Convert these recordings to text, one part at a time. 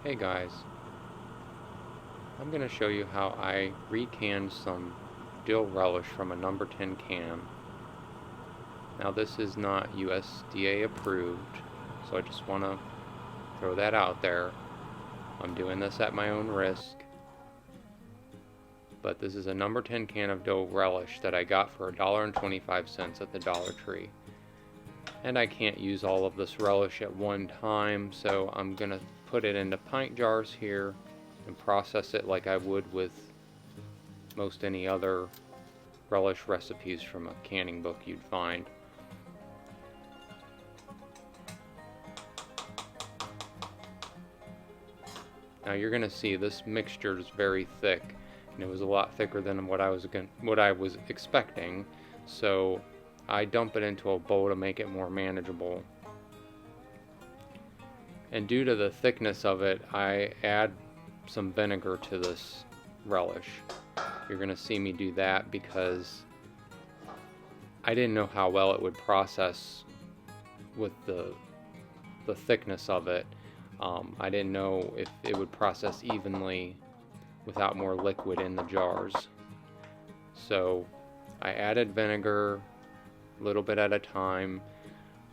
Hey guys, I'm going to show you how I recanned some dill relish from a number 10 can. Now this is not USDA approved, so I just want to throw that out there. I'm doing this at my own risk, but this is a number 10 can of dill relish that I got for $1.25 at the Dollar Tree. And I can't use all of this relish at one time, so I'm going to put it into pint jars here and process it like I would with most any other relish recipes from a canning book you'd find. Now you're going to see this mixture is very thick, and it was a lot thicker than what I was expecting, so I dump it into a bowl to make it more manageable. And due to the thickness of it, I add some vinegar to this relish. You're going to see me do that because I didn't know how well it would process with the thickness of it. I didn't know if it would process evenly without more liquid in the jars. So I added vinegar a little bit at a time,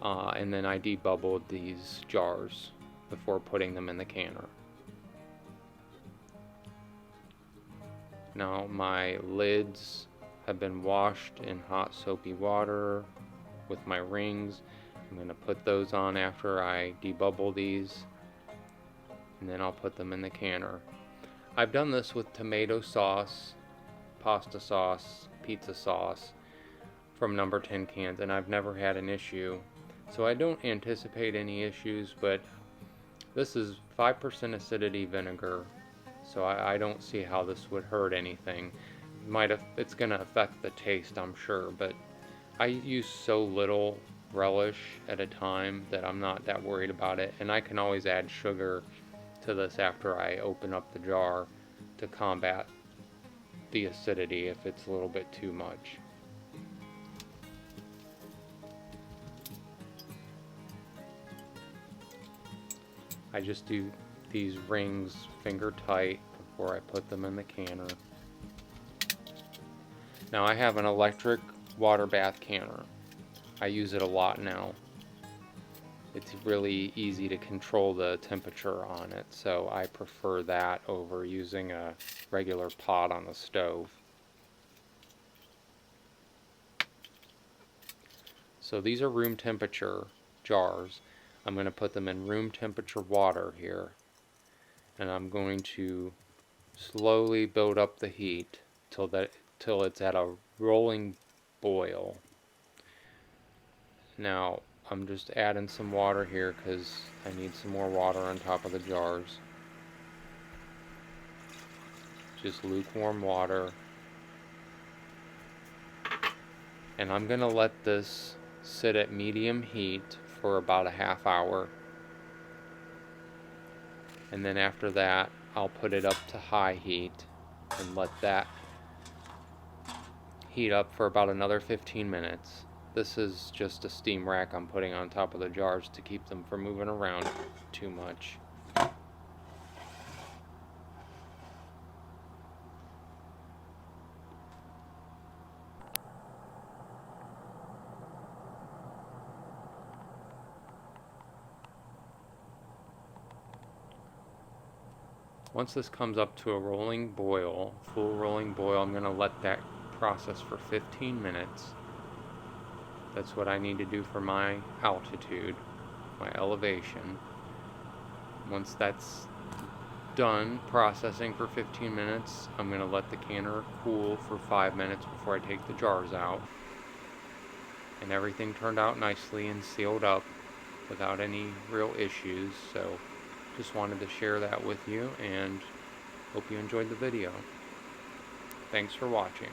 and then I debubbled these jars before putting them in the canner. Now my lids have been washed in hot soapy water with my rings. I'm going to put those on after I debubble these, and then I'll put them in the canner. I've done this with tomato sauce, pasta sauce, pizza sauce from number 10 cans, and I've never had an issue. So I don't anticipate any issues, but this is 5% acidity vinegar, so I don't see how this would hurt anything. It's going to affect the taste, I'm sure, but I use so little relish at a time that I'm not that worried about it, and I can always add sugar to this after I open up the jar to combat the acidity if it's a little bit too much. I just do these rings finger tight before I put them in the canner. Now I have an electric water bath canner. I use it a lot now. It's really easy to control the temperature on it, so I prefer that over using a regular pot on the stove. So these are room temperature jars. I'm going to put them in room temperature water here, and I'm going to slowly build up the heat till it's at a rolling boil. Now I'm just adding some water here because I need some more water on top of the jars. Just lukewarm water. And I'm going to let this sit at medium heat for about a half hour. And then after that, I'll put it up to high heat and let that heat up for about another 15 minutes. This is just a steam rack I'm putting on top of the jars to keep them from moving around too much. Once this comes up to a rolling boil, full rolling boil, I'm going to let that process for 15 minutes. That's what I need to do for my altitude, my elevation. Once that's done processing for 15 minutes, I'm going to let the canner cool for 5 minutes before I take the jars out. And everything turned out nicely and sealed up without any real issues, so just wanted to share that with you and hope you enjoyed the video. Thanks for watching.